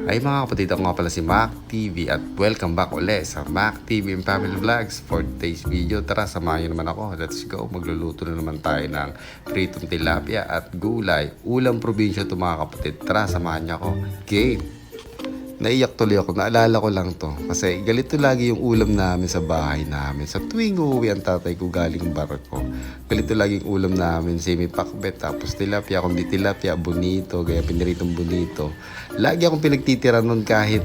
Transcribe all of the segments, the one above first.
Ay mga kapatid, ako nga pala si Mac TV at welcome back ulit sa Mac TV and Family Vlogs. For today's video, tara samahan niyo naman ako. Let's go, magluluto na naman tayo ng pritong tilapia at gulay. Ulam probinsya to mga kapatid. Tara, samahan niyo ako. Game! Naiyak tuloy ako, naalala ko lang to. Kasi galito lagi yung ulam namin sa bahay namin. Sa tuwing uuwi ang tatay ko galing barko, galito lagi yung ulam namin. Semi pakbet, tapos tilapia, kundi tilapia, bonito, gaya piniritong bonito. Lagi akong pinagtitira nun kahit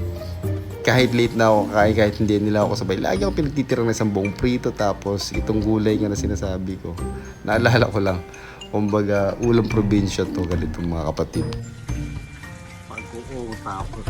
late na ako kain, kahit hindi nila ako sabay. Lagi akong pinagtitira ng isang buong prito, tapos itong gulay nga na sinasabi ko. Naalala ko lang, kumbaga ulam probinsya to, galito mga kapatid. Pagkuko, tapos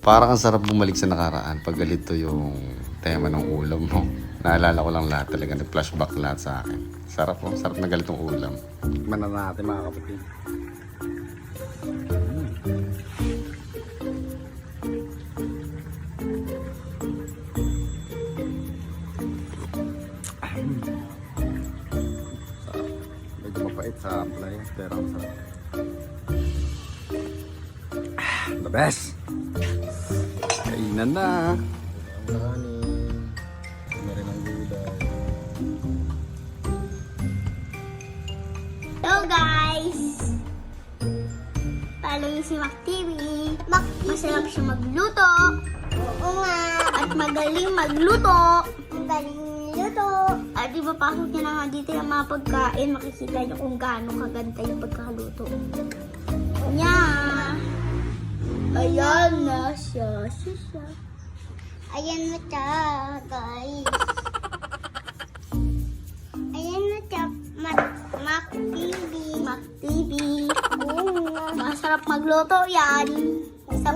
parang ang sarap bumalik sa nakaraan pag ganito yung tema ng ulam mo. Naalala ko lang lahat talaga, nag-flashback lahat sa akin. Sarap po, sarap na ganitong ulam. Tikman na natin mga kapatid. Medyo mapait sa aplay, pero ang sarap. The best! Kainan na! Hello guys! Follow niyo si Mac TV. Masarap siya magluto. Oo nga. At magaling magluto. Magaling luto. At ipapasok niya na nga dito yung mga pagkain. Makikita niyo kung gaano kaganda yung pagkaluto. Nya! Ayan na siya. Ayan na siya, guys. Ayan na siya, Mac TV. Mac TV. Masarap magluto yan. Sa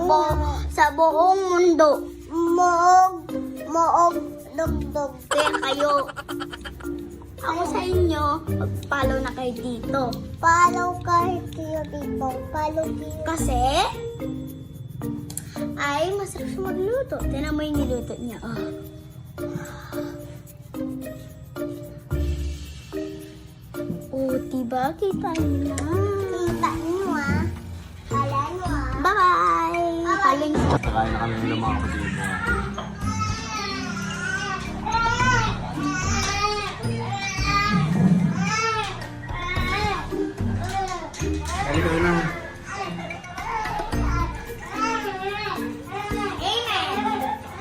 buong mundo. Moog, dugdug. Kaya kayo. Ako sa inyo, mag-follow na kayo dito. Follow kayo dito. Follow dito. Kasi, ay masarap siya magluto. Tignan mo yung niluto niya. Oh. Oh, diba? Kita niyo na. Kita niyo ah. Kala niyo ah. Bye! Kaling. Kakain na kami ng mga kapatid. Kali ko na.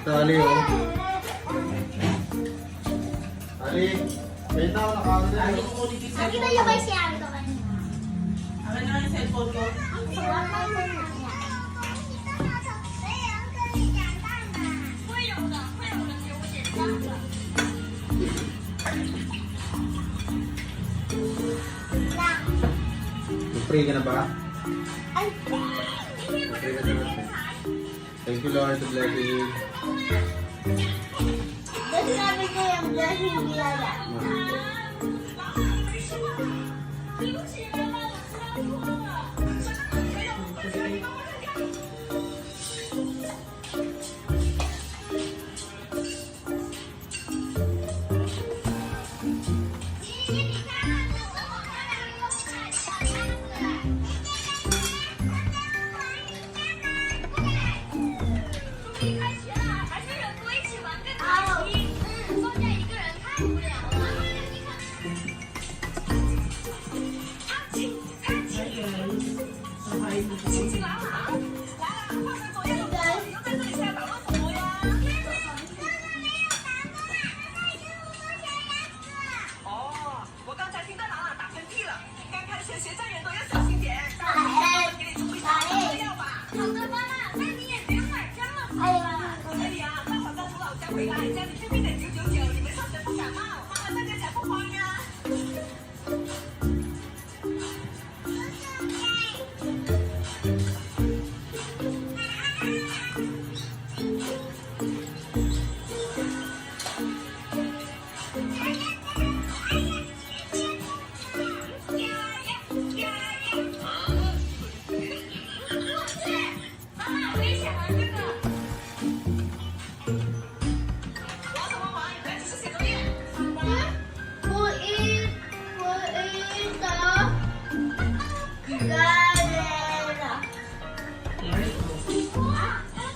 Ito, Ali, oh. Ali, kayo na ako nakakita. Nakita niyo ba siya ito kanina? Akin na yung cellphone ko. Ang sarap na ito niya. Pray ka na ba? Ay, Pray ka na. Thank you Lord to bless you. dahil sabi ko yung blessing nilala.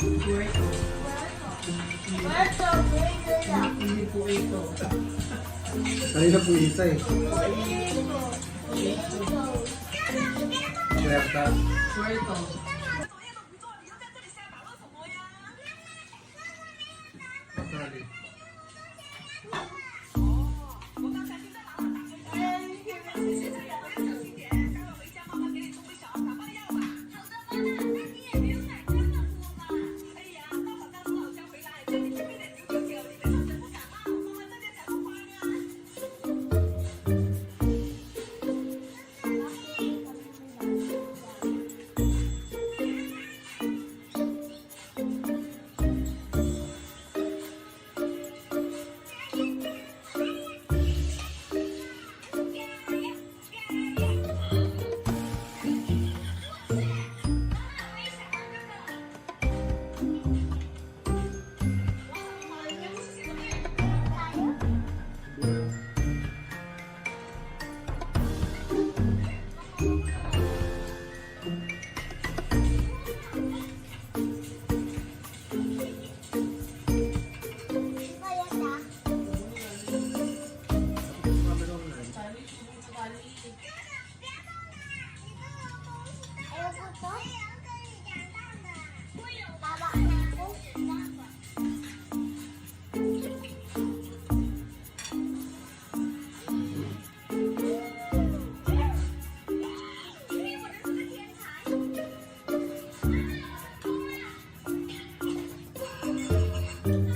Puerto. Puerto, Puerto. Hindi po ito. Kanina po isa eh. Puerta. Puerto. Sorry.